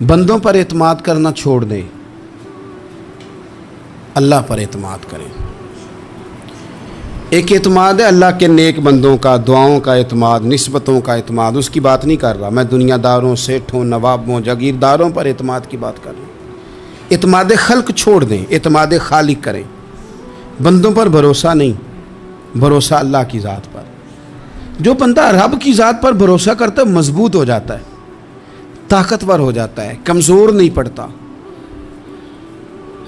بندوں پر اعتماد کرنا چھوڑ دیں، اللہ پر اعتماد کریں۔ ایک اعتماد ہے اللہ کے نیک بندوں کا، دعاؤں کا اعتماد، نسبتوں کا اعتماد، اس کی بات نہیں کر رہا میں، دنیا داروں، سیٹھوں، نوابوں، جاگیرداروں پر اعتماد کی بات کر رہا ہوں۔ اعتماد خلق چھوڑ دیں، اعتماد خالق کریں۔ بندوں پر بھروسہ نہیں، بھروسہ اللہ کی ذات پر۔ جو بندہ رب کی ذات پر بھروسہ کرتا ہے مضبوط ہو جاتا ہے، طاقتور ہو جاتا ہے، کمزور نہیں پڑتا۔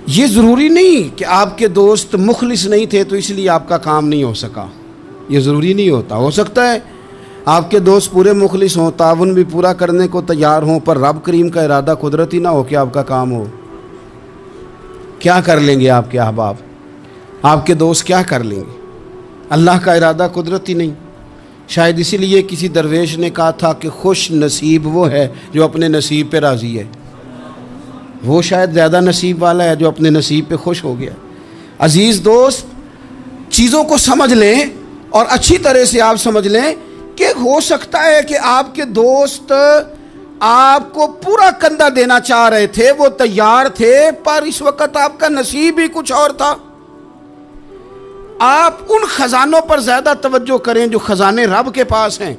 یہ ضروری نہیں کہ آپ کے دوست مخلص نہیں تھے تو اس لیے آپ کا کام نہیں ہو سکا، یہ ضروری نہیں ہوتا۔ ہو سکتا ہے آپ کے دوست پورے مخلص ہوں، تعاون بھی پورا کرنے کو تیار ہوں، پر رب کریم کا ارادہ قدرتی نہ ہو کہ آپ کا کام ہو۔ کیا کر لیں گے آپ کے احباب، آپ کے دوست کیا کر لیں گے؟ اللہ کا ارادہ قدرتی نہیں۔ شاید اسی لیے کسی درویش نے کہا تھا کہ خوش نصیب وہ ہے جو اپنے نصیب پہ راضی ہے۔ وہ شاید زیادہ نصیب والا ہے جو اپنے نصیب پہ خوش ہو گیا۔ عزیز دوست، چیزوں کو سمجھ لیں اور اچھی طرح سے آپ سمجھ لیں کہ ہو سکتا ہے کہ آپ کے دوست آپ کو پورا کندھا دینا چاہ رہے تھے، وہ تیار تھے، پر اس وقت آپ کا نصیب ہی کچھ اور تھا۔ آپ ان خزانوں پر زیادہ توجہ کریں جو خزانے رب کے پاس ہیں۔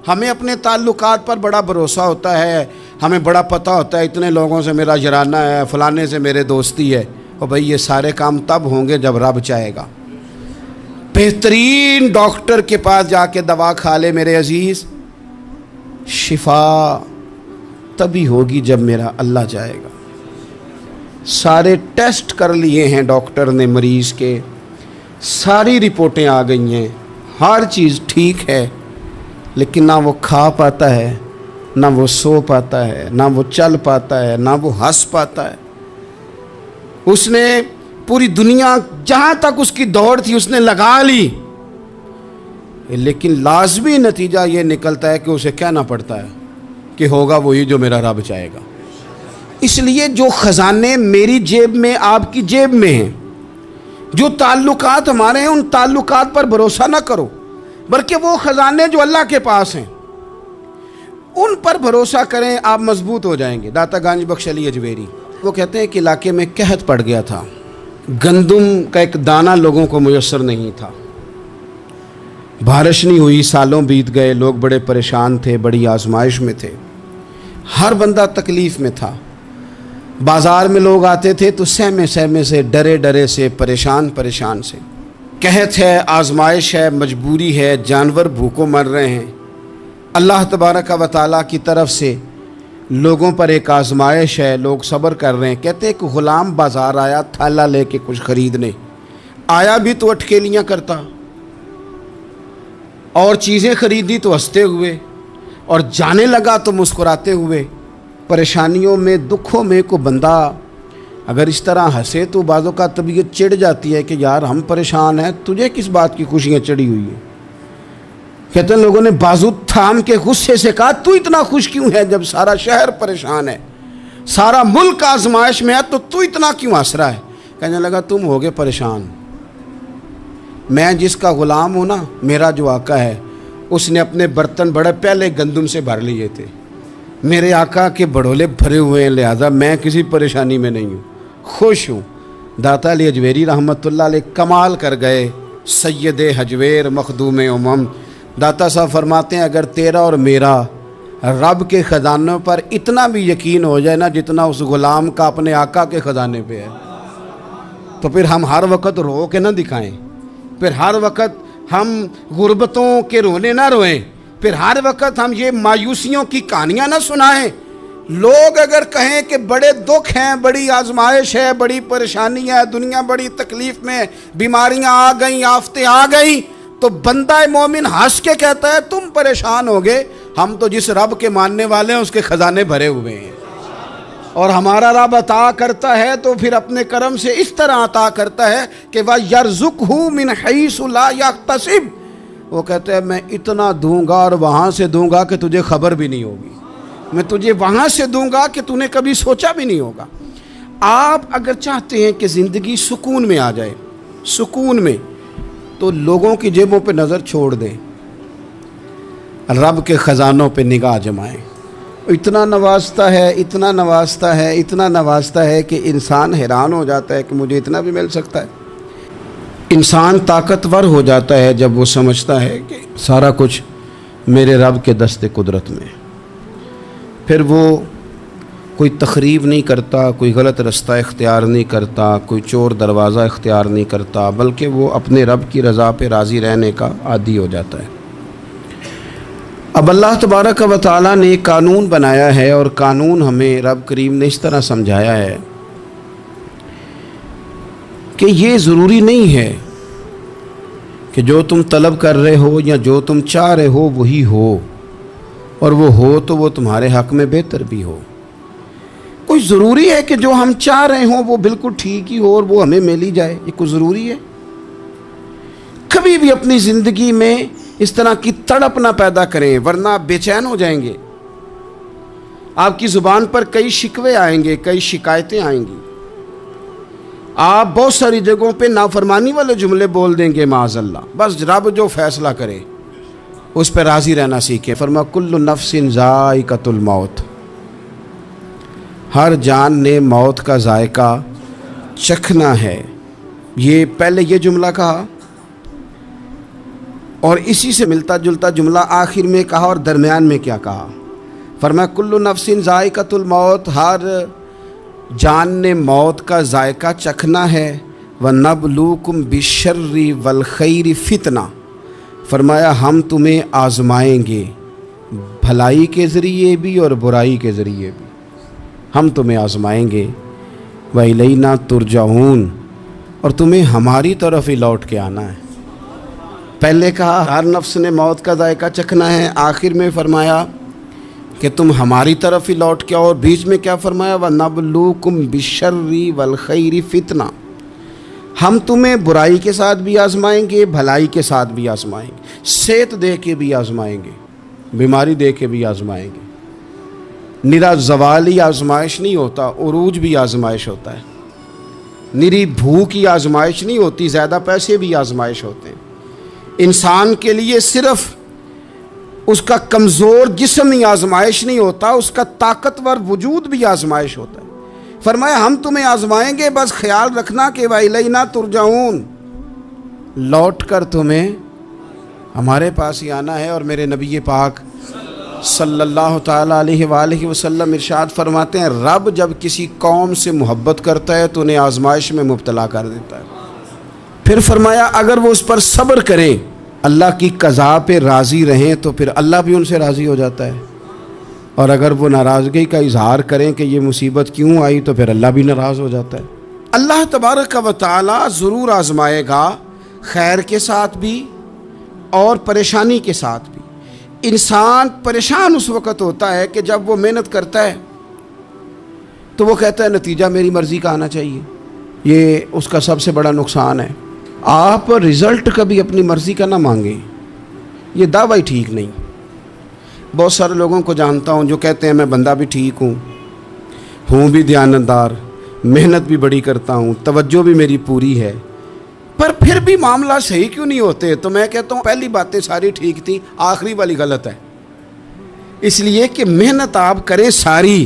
ہمیں اپنے تعلقات پر بڑا بھروسہ ہوتا ہے، ہمیں بڑا پتہ ہوتا ہے اتنے لوگوں سے میرا جرانہ ہے، فلانے سے میرے دوستی ہے۔ اور بھائی یہ سارے کام تب ہوں گے جب رب چاہے گا۔ بہترین ڈاکٹر کے پاس جا کے دوا کھا لے میرے عزیز، شفا تبھی ہوگی جب میرا اللہ چاہے گا۔ سارے ٹیسٹ کر لیے ہیں ڈاکٹر نے مریض کے، ساری رپورٹیں آ گئی ہیں، ہر چیز ٹھیک ہے، لیکن نہ وہ کھا پاتا ہے، نہ وہ سو پاتا ہے، نہ وہ چل پاتا ہے، نہ وہ ہنس پاتا ہے۔ اس نے پوری دنیا جہاں تک اس کی دوڑ تھی اس نے لگا لی، لیکن لازمی نتیجہ یہ نکلتا ہے کہ اسے کہنا پڑتا ہے کہ ہوگا وہی جو میرا رب چاہے گا۔ اس لیے جو خزانے میری جیب میں، آپ کی جیب میں ہیں، جو تعلقات ہمارے ہیں، ان تعلقات پر بھروسہ نہ کرو، بلکہ وہ خزانے جو اللہ کے پاس ہیں ان پر بھروسہ کریں، آپ مضبوط ہو جائیں گے۔ داتا گنج بخش علی اجویری وہ کہتے ہیں کہ علاقے میں قحط پڑ گیا تھا، گندم کا ایک دانہ لوگوں کو میسر نہیں تھا، بارش نہیں ہوئی، سالوں بیت گئے، لوگ بڑے پریشان تھے، بڑی آزمائش میں تھے، ہر بندہ تکلیف میں تھا۔ بازار میں لوگ آتے تھے تو سہمے سہمے سے، ڈرے ڈرے سے، پریشان پریشان سے۔ قحط ہے، آزمائش ہے، مجبوری ہے، جانور بھوکوں مر رہے ہیں۔ اللہ تبارک و تعالیٰ کی طرف سے لوگوں پر ایک آزمائش ہے، لوگ صبر کر رہے ہیں۔ کہتے ہیں کہ غلام بازار آیا تھالا لے کے کچھ خریدنے، آیا بھی تو اٹکیلیاں کرتا، اور چیزیں خریدی تو ہنستے ہوئے، اور جانے لگا تو مسکراتے ہوئے۔ پریشانیوں میں، دکھوں میں کو بندہ اگر اس طرح ہنسے تو بعضوں کا طبیعت چڑ جاتی ہے کہ یار ہم پریشان ہیں، تجھے کس بات کی خوشیاں چڑھی ہوئی ہیں۔ کہتے ہیں لوگوں نے بازو تھام کے غصے سے کہا تو اتنا خوش کیوں ہے جب سارا شہر پریشان ہے، سارا ملک آزمائش میں ہے، تو اتنا کیوں ہنس رہا ہے؟ کہنے لگا تم ہوگے پریشان، میں جس کا غلام ہوں نا، میرا جو آقا ہے، اس نے اپنے برتن بڑے پہلے گندم سے بھر لیے تھے، میرے آقا کے بڑولے بھرے ہوئے ہیں، لہذا میں کسی پریشانی میں نہیں ہوں، خوش ہوں۔ داتا علی اجویری رحمۃ اللہ علیہ کمال کر گئے، سید حجویر مخدوم امم۔ داتا صاحب فرماتے ہیں اگر تیرا اور میرا رب کے خزانوں پر اتنا بھی یقین ہو جائے نا جتنا اس غلام کا اپنے آقا کے خزانے پہ ہے، تو پھر ہم ہر وقت رو کے نہ دکھائیں، پھر ہر وقت ہم غربتوں کے رونے نہ روئیں، پھر ہر وقت ہم یہ مایوسیوں کی کہانیاں نہ سنائیں۔ لوگ اگر کہیں کہ بڑے دکھ ہیں، بڑی آزمائش ہے، بڑی پریشانی ہے، دنیا بڑی تکلیف میں، بیماریاں آ گئیں، آفتیں آ گئیں، تو بندہ مومن ہنس کے کہتا ہے تم پریشان ہوگے، ہم تو جس رب کے ماننے والے ہیں اس کے خزانے بھرے ہوئے ہیں، اور ہمارا رب عطا کرتا ہے تو پھر اپنے کرم سے اس طرح عطا کرتا ہے کہ وَيَرْزُقْهُ مِنْ حَيْثُ لَا يَحْتَسِبُ۔ وہ کہتے ہیں میں اتنا دوں گا اور وہاں سے دوں گا کہ تجھے خبر بھی نہیں ہوگی، میں تجھے وہاں سے دوں گا کہ نے کبھی سوچا بھی نہیں ہوگا۔ آپ اگر چاہتے ہیں کہ زندگی سکون میں آ جائے، سکون میں، تو لوگوں کی جیبوں پہ نظر چھوڑ دیں، رب کے خزانوں پہ نگاہ جمائیں، اتنا نوازتا ہے، اتنا نوازتا ہے، اتنا نوازتا ہے کہ انسان حیران ہو جاتا ہے کہ مجھے اتنا بھی مل سکتا ہے۔ انسان طاقتور ہو جاتا ہے جب وہ سمجھتا ہے کہ سارا کچھ میرے رب کے دست قدرت میں۔ پھر وہ کوئی تخریب نہیں کرتا، کوئی غلط رستہ اختیار نہیں کرتا، کوئی چور دروازہ اختیار نہیں کرتا، بلکہ وہ اپنے رب کی رضا پہ راضی رہنے کا عادی ہو جاتا ہے۔ اب اللہ تبارک و تعالیٰ نے ایک قانون بنایا ہے، اور قانون ہمیں رب کریم نے اس طرح سمجھایا ہے کہ یہ ضروری نہیں ہے کہ جو تم طلب کر رہے ہو یا جو تم چاہ رہے ہو وہی ہو، اور وہ ہو تو وہ تمہارے حق میں بہتر بھی ہو۔ کوئی ضروری ہے کہ جو ہم چاہ رہے ہوں وہ بالکل ٹھیک ہی ہو اور وہ ہمیں مل ہی جائے؟ یہ کوئی ضروری ہے؟ کبھی بھی اپنی زندگی میں اس طرح کی تڑپ نہ پیدا کریں، ورنہ آپ بے چین ہو جائیں گے۔ آپ کی زبان پر کئی شکوے آئیں گے، کئی شکایتیں آئیں گی، آپ بہت ساری جگہوں پہ نافرمانی والے جملے بول دیں گے معاذ اللہ۔ بس رب جو فیصلہ کرے اس پہ راضی رہنا سیکھیں۔ فرما کل نفس ذائقۃ الموت، ہر جان نے موت کا ذائقہ چکھنا ہے۔ یہ پہلے یہ جملہ کہا، اور اسی سے ملتا جلتا جملہ آخر میں کہا، اور درمیان میں کیا کہا؟ فرمایا کل نفس ذائقۃ الموت، ہر جان نے موت کا ذائقہ چکھنا ہے۔ وَنَبْلُوكُمْ بِالشَّرِّ وَالْخَيْرِ فِتْنَةً، فرمایا ہم تمہیں آزمائیں گے، بھلائی کے ذریعے بھی اور برائی کے ذریعے بھی ہم تمہیں آزمائیں گے۔ وَإِلَيْنَا تُرْجَعُونَ، اور تمہیں ہماری طرف ہی لوٹ کے آنا ہے۔ پہلے کہا ہر نفس نے موت کا ذائقہ چکھنا ہے، آخر میں فرمایا کہ تم ہماری طرف ہی لوٹ کے آؤ، اور بیچ میں کیا فرمایا؟ وَنَبْلُوكُمْ بِالشَّرِّ وَالْخَيْرِ فِتْنَةً، ہم تمہیں برائی کے ساتھ بھی آزمائیں گے، بھلائی کے ساتھ بھی آزمائیں گے، صحت دے کے بھی آزمائیں گے، بیماری دے کے بھی آزمائیں گے۔ نرا زوالی آزمائش نہیں ہوتا، عروج بھی آزمائش ہوتا ہے۔ نری بھوک کی آزمائش نہیں ہوتی، زیادہ پیسے بھی آزمائش ہوتے ہیں۔ انسان کے لیے صرف اس کا کمزور جسم ہی آزمائش نہیں ہوتا، اس کا طاقتور وجود بھی آزمائش ہوتا ہے۔ فرمایا ہم تمہیں آزمائیں گے، بس خیال رکھنا کہ وَإِلَيْنَا تُرْجَعُونَ، لوٹ کر تمہیں ہمارے پاس ہی آنا ہے۔ اور میرے نبی پاک صلی اللہ تعالیٰ علیہ وآلہ وسلم ارشاد فرماتے ہیں، رب جب کسی قوم سے محبت کرتا ہے تو انہیں آزمائش میں مبتلا کر دیتا ہے۔ پھر فرمایا اگر وہ اس پر صبر کریں، اللہ کی قضا پہ راضی رہیں، تو پھر اللہ بھی ان سے راضی ہو جاتا ہے، اور اگر وہ ناراضگی کا اظہار کریں کہ یہ مصیبت کیوں آئی، تو پھر اللہ بھی ناراض ہو جاتا ہے۔ اللہ تبارک و تعالی ضرور آزمائے گا، خیر کے ساتھ بھی اور پریشانی کے ساتھ بھی۔ انسان پریشان اس وقت ہوتا ہے کہ جب وہ محنت کرتا ہے تو وہ کہتا ہے نتیجہ میری مرضی کا آنا چاہیے، یہ اس کا سب سے بڑا نقصان ہے۔ آپ رزلٹ کبھی اپنی مرضی کا نہ مانگیں، یہ دعویٰ ہی ٹھیک نہیں۔ بہت سارے لوگوں کو جانتا ہوں جو کہتے ہیں میں بندہ بھی ٹھیک ہوں بھی دیانتدار، محنت بھی بڑی کرتا ہوں، توجہ بھی میری پوری ہے، پر پھر بھی معاملہ صحیح کیوں نہیں ہوتے؟ تو میں کہتا ہوں پہلی باتیں ساری ٹھیک تھیں، آخری والی غلط ہے۔ اس لیے کہ محنت آپ کریں ساری،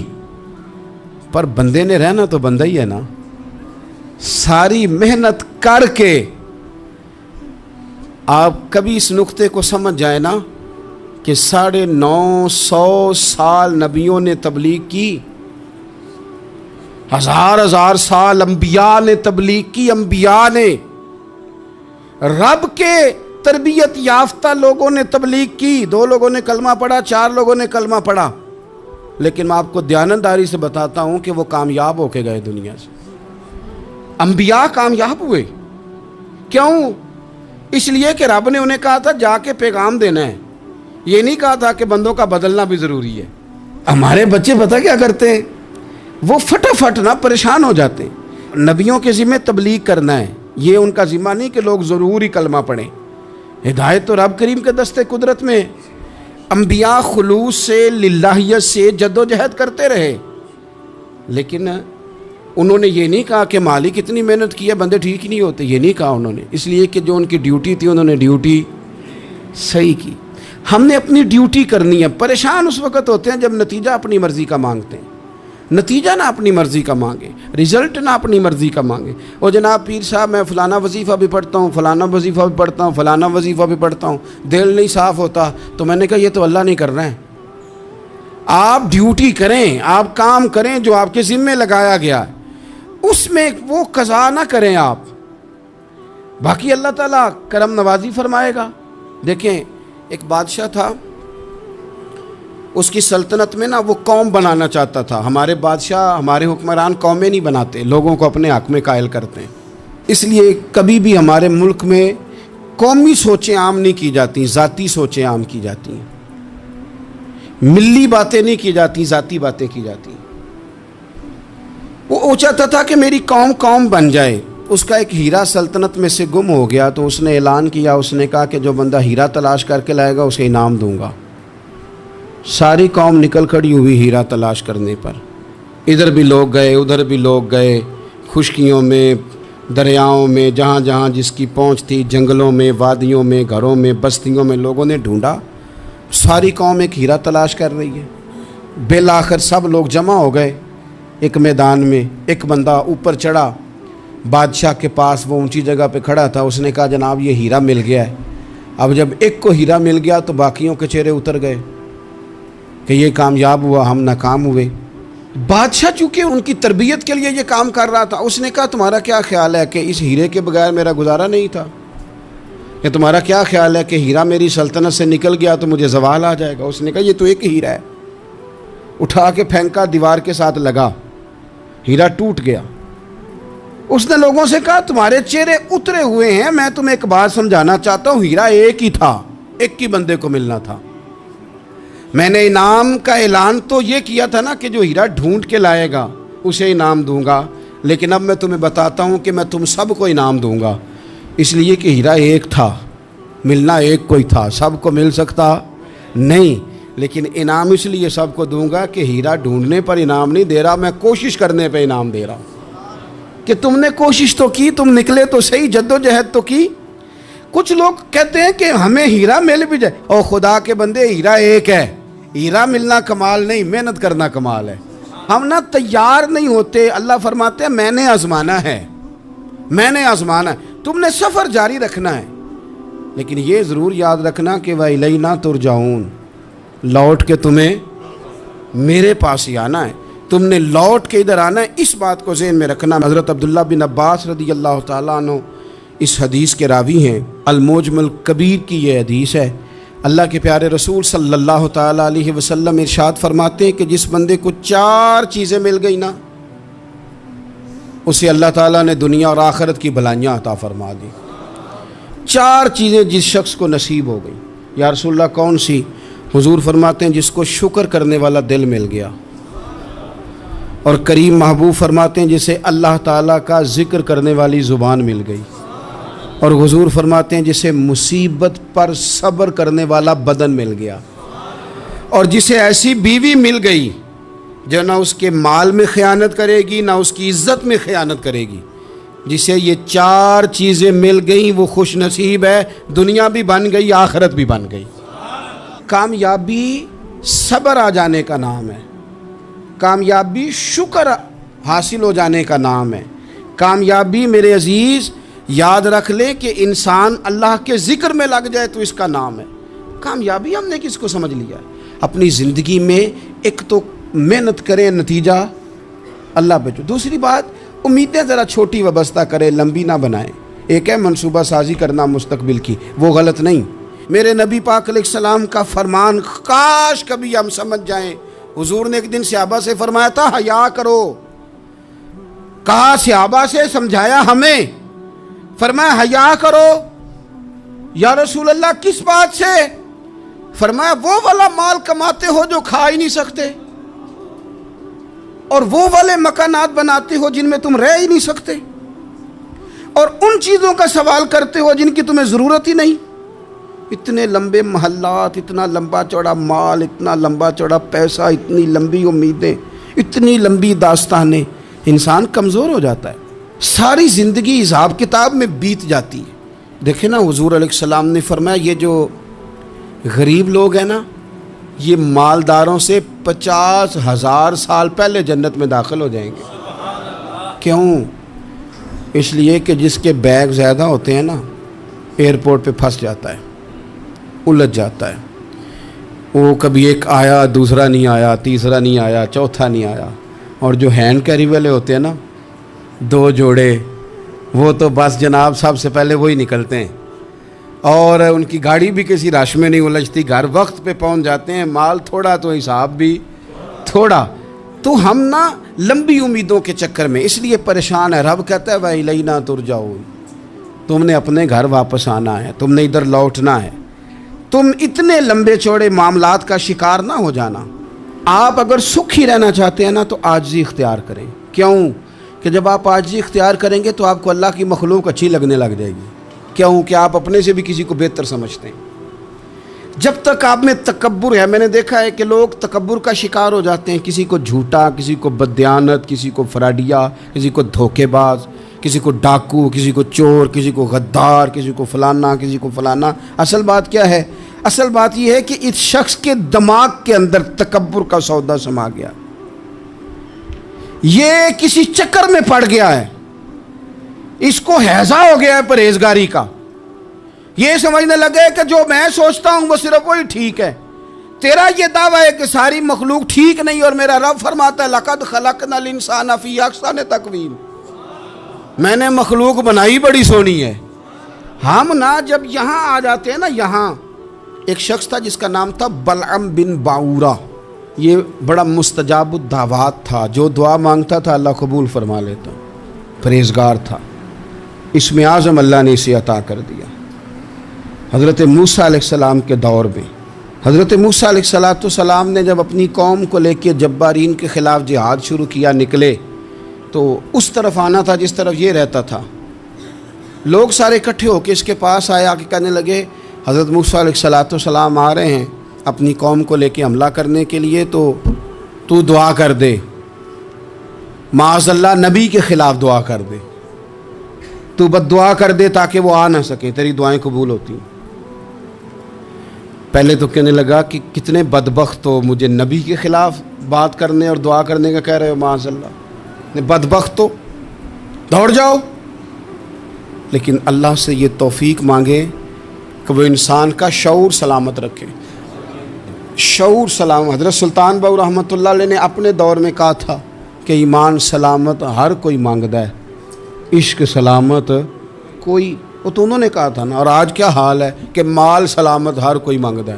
پر بندے نے رہنا تو بندہ ہی ہے نا۔ ساری محنت کر کے آپ کبھی اس نقطے کو سمجھ جائیں نا کہ 950 سال نبیوں نے تبلیغ کی، ہزار سال انبیاء نے تبلیغ کی، انبیاء نے، رب کے تربیت یافتہ لوگوں نے تبلیغ کی، 2 لوگوں نے کلمہ پڑھا، 4 لوگوں نے کلمہ پڑھا، لیکن میں آپ کو دیانتداری سے بتاتا ہوں کہ وہ کامیاب ہو کے گئے دنیا سے۔ انبیاء کامیاب ہوئے، کیوں؟ اس لیے کہ رب نے انہیں کہا تھا جا کے پیغام دینا ہے، یہ نہیں کہا تھا کہ بندوں کا بدلنا بھی ضروری ہے۔ ہمارے بچے پتہ کیا کرتے ہیں؟ وہ فٹافٹ نہ پریشان ہو جاتے ہیں۔ نبیوں کے ذمہ تبلیغ کرنا ہے، یہ ان کا ذمہ نہیں کہ لوگ ضرور ہی کلمہ پڑھیں۔ ہدایت تو رب کریم کے دست قدرت میں۔ انبیاء خلوص سے، للہیت سے جد و جہد کرتے رہے، لیکن انہوں نے یہ نہیں کہا کہ مالک اتنی محنت کی ہے بندے ٹھیک ہی نہیں ہوتے، یہ نہیں کہا انہوں نے، اس لیے کہ جو ان کی ڈیوٹی تھی انہوں نے ڈیوٹی صحیح کی۔ ہم نے اپنی ڈیوٹی کرنی ہے. پریشان اس وقت ہوتے ہیں جب نتیجہ اپنی مرضی کا مانگتے ہیں. نتیجہ نہ اپنی مرضی کا مانگے, رزلٹ نہ اپنی مرضی کا مانگے. اور جناب پیر صاحب میں فلانا وظیفہ بھی پڑھتا ہوں, فلانا وظیفہ بھی پڑھتا ہوں, فلانا وظیفہ بھی پڑھتا ہوں, دل نہیں صاف ہوتا. تو میں نے کہا یہ تو اللہ نہیں کر رہا ہے. آپ ڈیوٹی کریں, آپ کام کریں جو آپ کے ذمے لگایا گیا ہے, اس میں وہ قضا نہ کریں آپ. باقی اللہ تعالیٰ کرم نوازی فرمائے گا. دیکھیں ایک بادشاہ تھا, اس کی سلطنت میں نا وہ قوم بنانا چاہتا تھا. ہمارے بادشاہ, ہمارے حکمران قومیں نہیں بناتے, لوگوں کو اپنے حق میں قائل کرتے ہیں. اس لیے کبھی بھی ہمارے ملک میں قومی سوچیں عام نہیں کی جاتی, ذاتی سوچیں عام کی جاتی ہیں. ملی باتیں نہیں کی جاتی, ذاتی باتیں کی جاتی ہیں. وہ چاہتا تھا کہ میری قوم بن جائے. اس کا ایک ہیرا سلطنت میں سے گم ہو گیا, تو اس نے اعلان کیا, اس نے کہا کہ جو بندہ ہیرا تلاش کر کے لائے گا اسے انعام دوں گا. ساری قوم نکل کھڑی ہوئی ہیرا تلاش کرنے پر. ادھر بھی لوگ گئے, ادھر بھی لوگ گئے, خشکیوں میں, دریاؤں میں, جہاں جہاں جس کی پہنچ تھی, جنگلوں میں, وادیوں میں, گھروں میں, بستیوں میں لوگوں نے ڈھونڈا. ساری قوم ایک ہیرا تلاش کر رہی ہے. بالآخر سب لوگ جمع ہو گئے ایک میدان میں. ایک بندہ اوپر چڑھا بادشاہ کے پاس, وہ اونچی جگہ پہ کھڑا تھا. اس نے کہا جناب یہ ہیرا مل گیا ہے. اب جب ایک کو ہیرا مل گیا تو باقیوں کے چہرے اتر گئے کہ یہ کامیاب ہوا, ہم ناکام ہوئے. بادشاہ چونکہ ان کی تربیت کے لیے یہ کام کر رہا تھا, اس نے کہا تمہارا کیا خیال ہے کہ اس ہیرے کے بغیر میرا گزارا نہیں تھا, کہ تمہارا کیا خیال ہے کہ ہیرا میری سلطنت سے نکل گیا تو مجھے زوال آ جائے گا. اس نے کہا یہ تو ایک ہیرا ہے. اٹھا کے پھینکا, دیوار کے ساتھ لگا, ہیرا ٹوٹ گیا. اس نے لوگوں سے کہا تمہارے چہرے اترے ہوئے ہیں, میں تمہیں ایک بات سمجھانا چاہتا ہوں, ہیرا ایک ہی تھا, ایک ہی بندے کو ملنا تھا. میں نے انعام کا اعلان تو یہ کیا تھا نا کہ جو ہیرا ڈھونڈ کے لائے گا اسے انعام دوں گا, لیکن اب میں تمہیں بتاتا ہوں کہ میں تم سب کو انعام دوں گا. اس لیے کہ ہیرا ایک تھا, ملنا ایک کو ہی تھا, سب کو مل سکتا نہیں. لیکن انعام اس لیے سب کو دوں گا کہ ہیرا ڈھونڈنے پر انعام نہیں دے رہا, میں کوشش کرنے پہ انعام دے رہا ہوں. کہ تم نے کوشش تو کی, تم نکلے تو صحیح, جدوجہد تو کی. کچھ لوگ کہتے ہیں کہ ہمیں ہیرا مل بھی جائے. اور خدا کے بندے ہیرا ایک ہے, ہیرا ملنا کمال نہیں, محنت کرنا کمال ہے. ہم نہ تیار نہیں ہوتے. اللہ فرماتے ہیں میں نے آزمانا ہے, میں نے آزمانا ہے. تم نے سفر جاری رکھنا ہے, لیکن یہ ضرور یاد رکھنا کہ وَإِلَيْنَا تُرْجَعُونَ, لوٹ کے تمہیں میرے پاس ہی آنا ہے, تم نے لوٹ کے ادھر آنا ہے. اس بات کو ذہن میں رکھنا. حضرت عبداللہ بن عباس رضی اللہ تعالیٰ عنہ اس حدیث کے راوی ہیں. الموجم الکبیر کی یہ حدیث ہے. اللہ کے پیارے رسول صلی اللہ تعالیٰ علیہ وسلم ارشاد فرماتے ہیں کہ جس بندے کو 4 چیزیں مل گئی نا, اسے اللہ تعالیٰ نے دنیا اور آخرت کی بھلائیاں عطا فرما دی. 4 چیزیں جس شخص کو نصیب ہو گئی. یا رسول اللہ کون سی؟ حضور فرماتے ہیں جس کو شکر کرنے والا دل مل گیا, اور کریم محبوب فرماتے ہیں جسے اللہ تعالیٰ کا ذکر کرنے والی زبان مل گئی, اور حضور فرماتے ہیں جسے مصیبت پر صبر کرنے والا بدن مل گیا, اور جسے ایسی بیوی مل گئی جو نہ اس کے مال میں خیانت کرے گی, نہ اس کی عزت میں خیانت کرے گی. جسے یہ 4 چیزیں مل گئیں وہ خوش نصیب ہے, دنیا بھی بن گئی, آخرت بھی بن گئی. کامیابی صبر آ جانے کا نام ہے, کامیابی شکر حاصل ہو جانے کا نام ہے. کامیابی میرے عزیز یاد رکھ لیں کہ انسان اللہ کے ذکر میں لگ جائے تو اس کا نام ہے کامیابی. ہم نے کس کو سمجھ لیا ہے؟ اپنی زندگی میں ایک تو محنت کریں, نتیجہ اللہ پہ. دوسری بات, امیدیں ذرا چھوٹی وابستہ کریں, لمبی نہ بنائیں. ایک ہے منصوبہ سازی کرنا مستقبل کی, وہ غلط نہیں. میرے نبی پاک علیہ السلام کا فرمان کاش کبھی ہم سمجھ جائیں. حضور نے ایک دن صحابہ سے فرمایا تھا حیا کرو. کہا صحابہ سے, سمجھایا ہمیں, فرمایا حیا کرو. یا رسول اللہ کس بات سے؟ فرمایا وہ والا مال کماتے ہو جو کھا ہی نہیں سکتے, اور وہ والے مکانات بناتے ہو جن میں تم رہ ہی نہیں سکتے, اور ان چیزوں کا سوال کرتے ہو جن کی تمہیں ضرورت ہی نہیں. اتنے لمبے محلات, اتنا لمبا چوڑا مال, اتنا لمبا چوڑا پیسہ, اتنی لمبی امیدیں, اتنی لمبی داستانیں, انسان کمزور ہو جاتا ہے. ساری زندگی حساب کتاب میں بیت جاتی ہے. دیکھیں نا حضور علیہ السلام نے فرمایا یہ جو غریب لوگ ہیں نا، یہ مالداروں سے 50,000 سال پہلے جنت میں داخل ہو جائیں گے۔ کیوں؟ اس لیے کہ جس کے بیگ زیادہ ہوتے ہیں نا، ایئرپورٹ پہ پھنس جاتا ہے، الجھ جاتا ہے۔ وہ کبھی ایک آیا، دوسرا نہیں آیا، تیسرا نہیں آیا، چوتھا نہیں آیا۔ اور جو ہینڈ کیری والے ہوتے ہیں نا، 2 جوڑے، وہ تو بس جناب سب سے پہلے وہی نکلتے ہیں، اور ان کی گاڑی بھی کسی رش میں نہیں الجھتی، گھر وقت پہ پہنچ جاتے ہیں۔ مال تھوڑا تو حساب بھی تھوڑا۔ تو ہم نا لمبی امیدوں کے چکر میں اس لیے پریشان ہے۔ رب کہتا ہے وَإِلَيْنَا تُرْجَعُونَ، تم نے اپنے گھر واپس آنا ہے، تم نے ادھر لوٹنا ہے۔ تم اتنے لمبے چوڑے معاملات کا شکار نہ ہو جانا۔ آپ اگر سکھی رہنا چاہتے ہیں نا تو عاجزی اختیار کریں۔ کیوں؟ کہ جب آپ عاجزی اختیار کریں گے تو آپ کو اللہ کی مخلوق اچھی لگنے لگ جائے گی۔ کیوں؟ کہ آپ اپنے سے بھی کسی کو بہتر سمجھتے ہیں۔ جب تک آپ میں تکبر ہے، میں نے دیکھا ہے کہ لوگ تکبر کا شکار ہو جاتے ہیں، کسی کو جھوٹا، کسی کو بددیانت، کسی کو فراڈیا، کسی کو دھوکے باز، کسی کو ڈاکو، کسی کو چور، کسی کو غدار، کسی کو فلانا، کسی کو فلانا۔ اصل بات کیا ہے؟ اصل بات یہ ہے کہ اس شخص کے دماغ کے اندر تکبر کا سودا سما گیا، یہ کسی چکر میں پڑ گیا ہے، اس کو ہیضہ ہو گیا ہے پرہیزگاری کا۔ یہ سمجھنے لگے کہ جو میں سوچتا ہوں وہ صرف وہی ٹھیک ہے۔ تیرا یہ دعویٰ ہے کہ ساری مخلوق ٹھیک نہیں، اور میرا رب فرماتا ہے لَقَدْ خَلَقْنَا الْإِنسَانَ فِي أَحْسَنِ تَقْوِيمٍ، میں نے مخلوق بنائی بڑی سونی ہے۔ ہم نا جب یہاں آ جاتے ہیں نا، یہاں ایک شخص تھا جس کا نام تھا بلعم بن باورہ، یہ بڑا مستجاب الدعوات تھا، جو دعا مانگتا تھا اللہ قبول فرما لیتا، پرہیزگار تھا۔ اسم اعظم اللہ نے اسے عطا کر دیا۔ حضرت موسیٰ علیہ السلام کے دور میں حضرت موسیٰ علیہ السلام نے جب اپنی قوم کو لے کے جبارین کے خلاف جہاد شروع کیا، نکلے تو اس طرف آنا تھا جس طرف یہ رہتا تھا۔ لوگ سارے اکٹھے ہو کے اس کے پاس آئے، آ کے کہنے لگے حضرت موسیٰ علیہ السلام آ رہے ہیں اپنی قوم کو لے کے حملہ کرنے کے لیے، تو دعا کر دے، معاذ اللہ نبی کے خلاف دعا کر دے، تو بد دعا کر دے تاکہ وہ آ نہ سکے، تیری دعائیں قبول ہوتی ہیں۔ پہلے تو کہنے لگا کہ کتنے بدبخت ہو، مجھے نبی کے خلاف بات کرنے اور دعا کرنے کا کہہ رہے ہو، معاذ اللہ، بدبخت ہو، دوڑ جاؤ۔ لیکن اللہ سے یہ توفیق مانگے کہ وہ انسان کا شعور سلامت رکھے، شعور سلامت۔ حضرت سلطان باؤ رحمۃ اللہ علیہ نے اپنے دور میں کہا تھا کہ ایمان سلامت ہر کوئی مانگدا ہے، عشق سلامت کوئی، وہ تو انہوں نے کہا تھا نا۔ اور آج کیا حال ہے کہ مال سلامت ہر کوئی مانگدا ہے،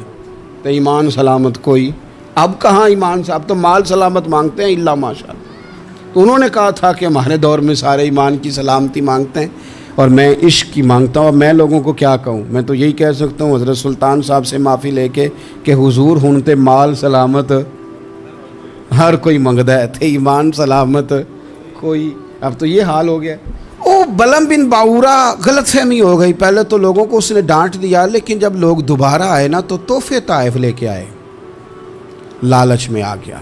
تو ایمان سلامت کوئی۔ اب کہاں ایمان سے، اب تو مال سلامت مانگتے ہیں الا ماشاء اللہ۔ تو انہوں نے کہا تھا کہ ہمارے دور میں سارے ایمان کی سلامتی مانگتے ہیں اور میں عشق کی مانگتا ہوں۔ اور میں لوگوں کو کیا کہوں، میں تو یہی کہہ سکتا ہوں حضرت سلطان صاحب سے معافی لے کے کہ حضور ہنتے مال سلامت ہر کوئی منگدا ہے، تھے ایمان سلامت کوئی۔ اب تو یہ حال ہو گیا۔ او بلعم بن باورہ غلط فہمی ہو گئی، پہلے تو لوگوں کو اس نے ڈانٹ دیا، لیکن جب لوگ دوبارہ آئے نا تو تحفے طائف لے کے آئے، لالچ میں آ گیا،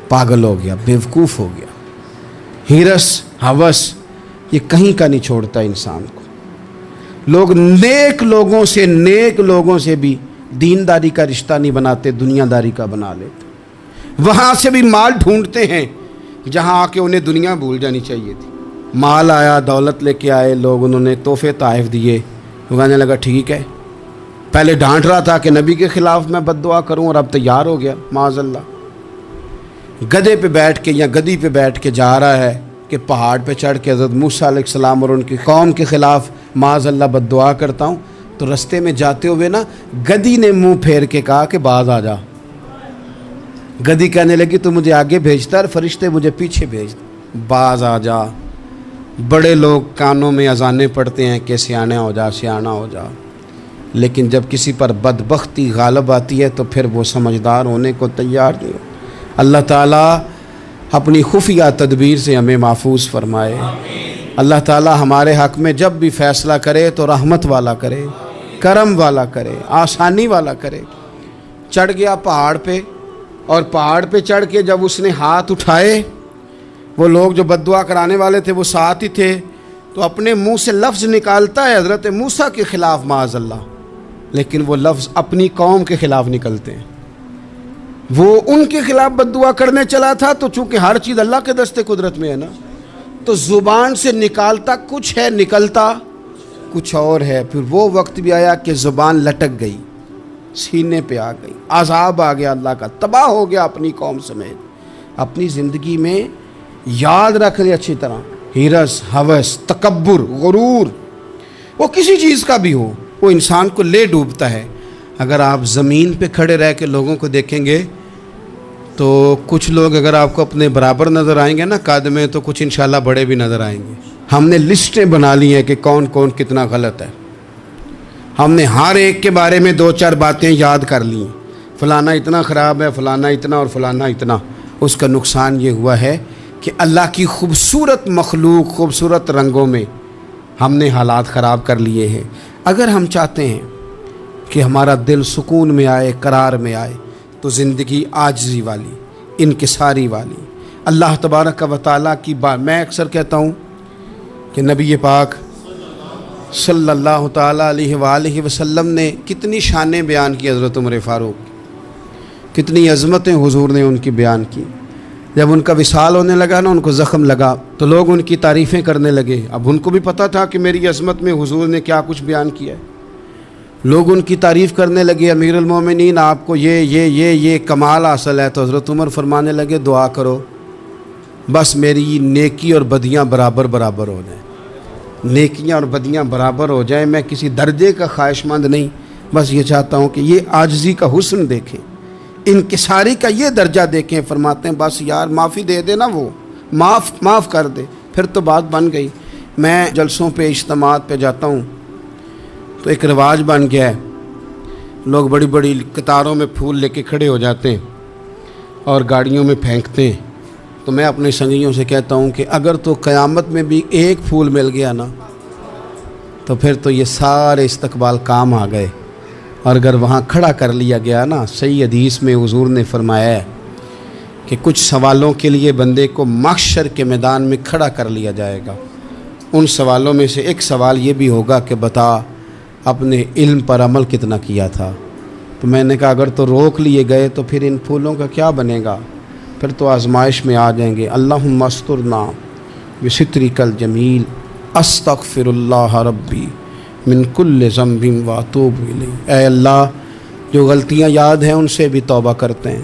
پاگل ہو گیا، بیوقوف ہو گیا۔ ہرس ہوس یہ کہیں کا نہیں چھوڑتا انسان کو۔ لوگ نیک لوگوں سے بھی دینداری کا رشتہ نہیں بناتے، دنیا داری کا بنا لیتے۔ وہاں سے بھی مال ڈھونڈتے ہیں جہاں آ کے انہیں دنیا بھول جانی چاہیے تھی۔ مال آیا، دولت لے کے آئے لوگ، انہوں نے تحفے طائف دیے، وہ کہنے لگا ٹھیک ہے۔ پہلے ڈانٹ رہا تھا کہ نبی کے خلاف میں بد دعا کروں، اور اب تیار ہو گیا معاذ اللہ۔ گدھے پہ بیٹھ کے یا گدی پہ بیٹھ کے جا رہا ہے کہ پہاڑ پہ چڑھ کے حضرت موسیٰ علیہ السلام اور ان کی قوم کے خلاف معاذ اللہ بد دعا کرتا ہوں۔ تو رستے میں جاتے ہوئے نا گدی نے منہ پھیر کے کہا کہ باز آ جا۔ گدی کہنے لگی تو مجھے آگے بھیجتا ہے، فرشتے مجھے پیچھے بھیج، باز آ جا۔ بڑے لوگ کانوں میں اذانیں پڑھتے ہیں کہ سیانا ہو جا، سیانا ہو جا، لیکن جب کسی پر بدبختی غالب آتی ہے تو پھر وہ سمجھدار ہونے کو تیار نہیں ہو۔ اللہ تعالیٰ اپنی خفیہ تدبیر سے ہمیں محفوظ فرمائے۔ اللہ تعالیٰ ہمارے حق میں جب بھی فیصلہ کرے تو رحمت والا کرے، کرم والا کرے، آسانی والا کرے۔ چڑھ گیا پہاڑ پہ، اور پہاڑ پہ چڑھ کے جب اس نے ہاتھ اٹھائے، وہ لوگ جو بد دعا کرانے والے تھے وہ ساتھ ہی تھے، تو اپنے منہ سے لفظ نکالتا ہے حضرت موسیٰ کے خلاف معاذ اللہ، لیکن وہ لفظ اپنی قوم کے خلاف نکلتے ہیں. وہ ان کے خلاف بد دعا کرنے چلا تھا، تو چونکہ ہر چیز اللہ کے دستے قدرت میں ہے نا، تو زبان سے نکالتا کچھ ہے، نکلتا کچھ اور ہے. پھر وہ وقت بھی آیا کہ زبان لٹک گئی، سینے پہ آ گئی، عذاب آ گیا اللہ کا، تباہ ہو گیا اپنی قوم سمیت. اپنی زندگی میں یاد رکھ لیں اچھی طرح، ہرس، ہوس، تکبر، غرور، وہ کسی چیز کا بھی ہو، وہ انسان کو لے ڈوبتا ہے. اگر آپ زمین پہ کھڑے رہ کے لوگوں کو دیکھیں گے تو کچھ لوگ اگر آپ کو اپنے برابر نظر آئیں گے نا قد میں، تو کچھ انشاءاللہ بڑے بھی نظر آئیں گے. ہم نے لسٹیں بنا لی ہیں کہ کون کون کتنا غلط ہے. ہم نے ہر ایک کے بارے میں 2-4 باتیں یاد کر لی ہیں، فلانا اتنا خراب ہے، فلانا اتنا، اور فلانا اتنا. اس کا نقصان یہ ہوا ہے کہ اللہ کی خوبصورت مخلوق، خوبصورت رنگوں میں ہم نے حالات خراب کر لیے ہیں. اگر ہم چاہتے ہیں کہ ہمارا دل سکون میں آئے، قرار میں آئے، تو زندگی عاجزی والی، انکساری والی، اللہ تبارک و تعالیٰ کی بات. میں اکثر کہتا ہوں کہ نبی پاک صلی اللہ تعالیٰ علیہ وآلہ وسلم نے کتنی شانیں بیان کی، حضرت عمر فاروق کتنی عظمتیں حضور نے ان کی بیان کی. جب ان کا وصال ہونے لگا نا، ان کو زخم لگا، تو لوگ ان کی تعریفیں کرنے لگے. اب ان کو بھی پتہ تھا کہ میری عظمت میں حضور نے کیا کچھ بیان کیا ہے. لوگ ان کی تعریف کرنے لگے، امیر المومنین آپ کو یہ کمال حاصل ہے. تو حضرت عمر فرمانے لگے دعا کرو بس میری نیکی اور بدیاں برابر برابر ہو جائیں، نیکیاں اور بدیاں برابر ہو جائیں. میں کسی درجے کا خواہش مند نہیں، بس یہ چاہتا ہوں کہ یہ عاجزی کا حسن دیکھیں، انکساری کا یہ درجہ دیکھیں. فرماتے ہیں بس یار معافی دے دے نا، وہ معاف کر دے، پھر تو بات بن گئی. میں جلسوں پہ، اجتماعات پہ جاتا ہوں تو ایک رواج بن گیا ہے، لوگ بڑی بڑی قطاروں میں پھول لے کے کھڑے ہو جاتے ہیں اور گاڑیوں میں پھینکتے ہیں. تو میں اپنے سنگیوں سے کہتا ہوں کہ اگر تو قیامت میں بھی ایک پھول مل گیا نا، تو پھر تو یہ سارے استقبال کام آ گئے. اور اگر وہاں کھڑا کر لیا گیا نا، صحیح حدیث میں حضور نے فرمایا ہے کہ کچھ سوالوں کے لیے بندے کو محشر کے میدان میں کھڑا کر لیا جائے گا. ان سوالوں میں سے ایک سوال یہ بھی ہوگا کہ بتا اپنے علم پر عمل کتنا کیا تھا. تو میں نے کہا اگر تو روک لیے گئے تو پھر ان پھولوں کا کیا بنے گا، پھر تو آزمائش میں آ جائیں گے. اللہم استرنا بسترک الجمیل استغفر اللہ ربی من کل ذنب واتوب الیہ. اے اللہ، جو غلطیاں یاد ہیں ان سے بھی توبہ کرتے ہیں،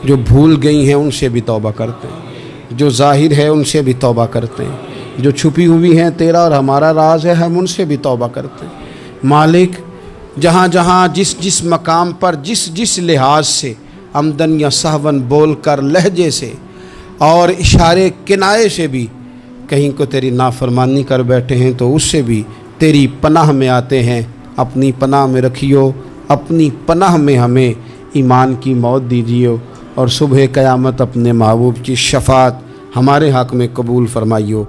جو بھول گئی ہیں ان سے بھی توبہ کرتے ہیں، جو ظاہر ہے ان سے بھی توبہ کرتے ہیں، جو چھپی ہوئی ہیں تیرا اور ہمارا راز ہے ہم ان سے بھی توبہ کرتے ہیں. مالک، جہاں جہاں جس مقام پر جس لحاظ سے عمدن یا سہون بول کر، لہجے سے اور اشارے کنائے سے بھی کہیں کو تیری نافرمانی کر بیٹھے ہیں، تو اس سے بھی تیری پناہ میں آتے ہیں. اپنی پناہ میں رکھیو، اپنی پناہ میں ہمیں ایمان کی موت دیجیو، اور صبح قیامت اپنے محبوب کی شفاعت ہمارے حق میں قبول فرمائیو.